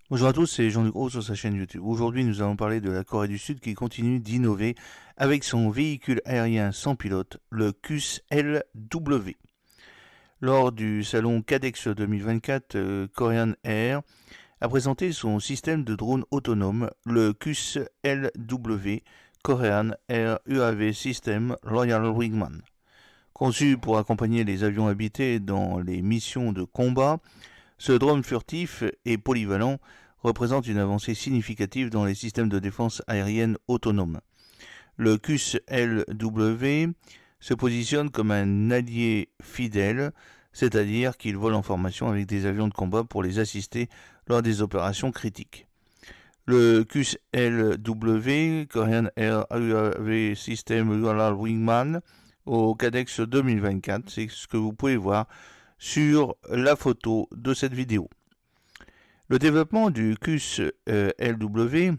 Bonjour à tous, c'est Jean-Luc Roux sur sa chaîne YouTube. Aujourd'hui, nous allons parler de la Corée du Sud qui continue d'innover avec son véhicule aérien sans pilote, le KUS-LW. Lors du salon CADEX 2024, Korean Air a présenté son système de drone autonome, le KUS-LW, Korean Air UAV System Loyal Wingman. Conçu pour accompagner les avions habités dans les missions de combat, ce drone furtif et polyvalent représente une avancée significative dans les systèmes de défense aérienne autonomes. Le KUS-LW se positionne comme un allié fidèle, c'est-à-dire qu'il vole en formation avec des avions de combat pour les assister lors des opérations critiques. Le KUS-LW, Korean Air UAV System Loyal Wingman, au CADEX 2024, c'est ce que vous pouvez voir sur la photo de cette vidéo. Le développement du KUS-LW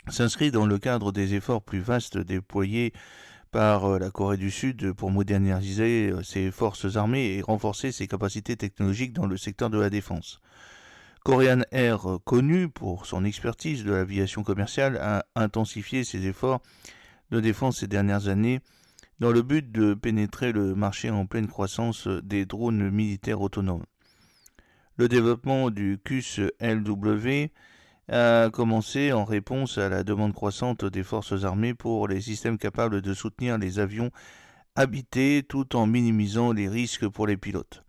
s'inscrit dans le cadre des efforts plus vastes déployés par la Corée du Sud pour moderniser ses forces armées et renforcer ses capacités technologiques dans le secteur de la défense. Korean Air, connu pour son expertise de l'aviation commerciale, a intensifié ses efforts de défense ces dernières années dans le but de pénétrer le marché en pleine croissance des drones militaires autonomes. Le développement du KUS-LW a commencé en réponse à la demande croissante des forces armées pour les systèmes capables de soutenir les avions habités tout en minimisant les risques pour les pilotes.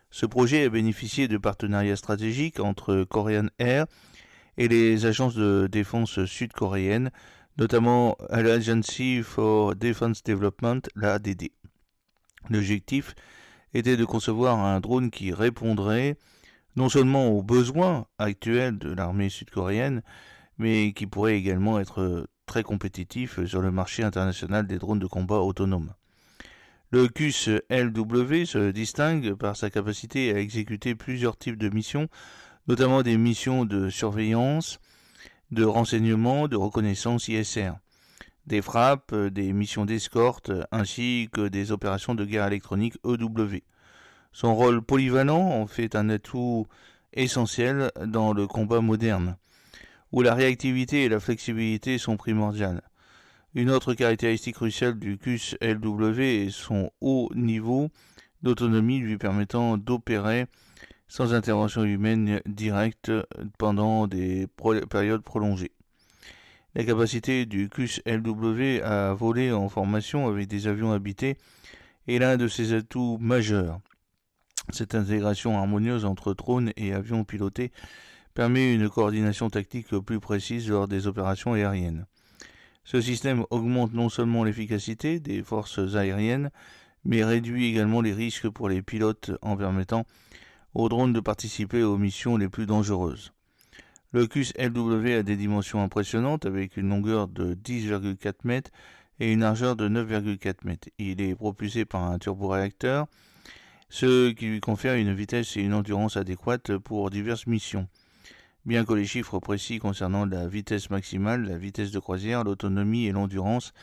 Ce projet a bénéficié de partenariats stratégiques entre Korean Air et les agences de défense sud-coréennes, notamment l'Agency for Defense Development, l'ADD. L'objectif était de concevoir un drone qui répondrait non seulement aux besoins actuels de l'armée sud-coréenne, mais qui pourrait également être très compétitif sur le marché international des drones de combat autonomes. Le KUS-LW se distingue par sa capacité à exécuter plusieurs types de missions, notamment des missions de surveillance, de renseignement, de reconnaissance ISR, des frappes, des missions d'escorte, ainsi que des opérations de guerre électronique EW. Son rôle polyvalent en fait un atout essentiel dans le combat moderne, où la réactivité et la flexibilité sont primordiales. Une autre caractéristique cruciale du KUS-LW est son haut niveau d'autonomie lui permettant d'opérer sans intervention humaine directe pendant des périodes prolongées. La capacité du KUS-LW à voler en formation avec des avions habités est l'un de ses atouts majeurs. Cette intégration harmonieuse entre drones et avions pilotés permet une coordination tactique plus précise lors des opérations aériennes. Ce système augmente non seulement l'efficacité des forces aériennes, mais réduit également les risques pour les pilotes en permettant aux drones de participer aux missions les plus dangereuses. Le KUS-LW a des dimensions impressionnantes avec une longueur de 10,4 mètres et une largeur de 9,4 mètres. Il est propulsé par un turboréacteur, ce qui lui confère une vitesse et une endurance adéquates pour diverses missions. Bien que les chiffres précis concernant la vitesse maximale, la vitesse de croisière, l'autonomie et l'endurance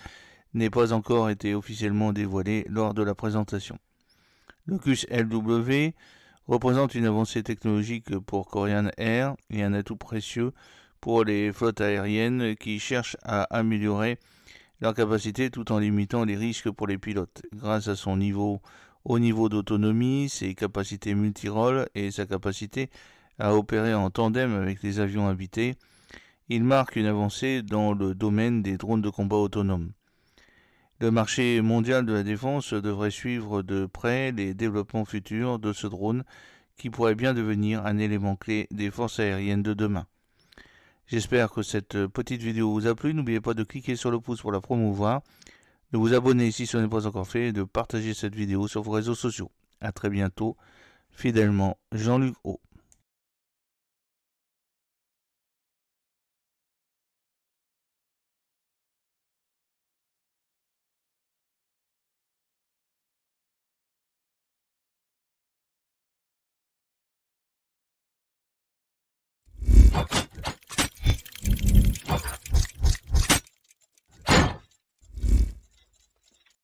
n'aient pas encore été officiellement dévoilés lors de la présentation. Le KUS-LW représente une avancée technologique pour Korean Air et un atout précieux pour les flottes aériennes qui cherchent à améliorer leur capacité tout en limitant les risques pour les pilotes. Grâce à son haut niveau d'autonomie, ses capacités multirôles et sa capacité à opérer en tandem avec les avions habités, il marque une avancée dans le domaine des drones de combat autonomes. Le marché mondial de la défense devrait suivre de près les développements futurs de ce drone qui pourrait bien devenir un élément clé des forces aériennes de demain. J'espère que cette petite vidéo vous a plu. N'oubliez pas de cliquer sur le pouce pour la promouvoir, de vous abonner si ce n'est pas encore fait et de partager cette vidéo sur vos réseaux sociaux. A très bientôt, fidèlement Jean-Luc Haut.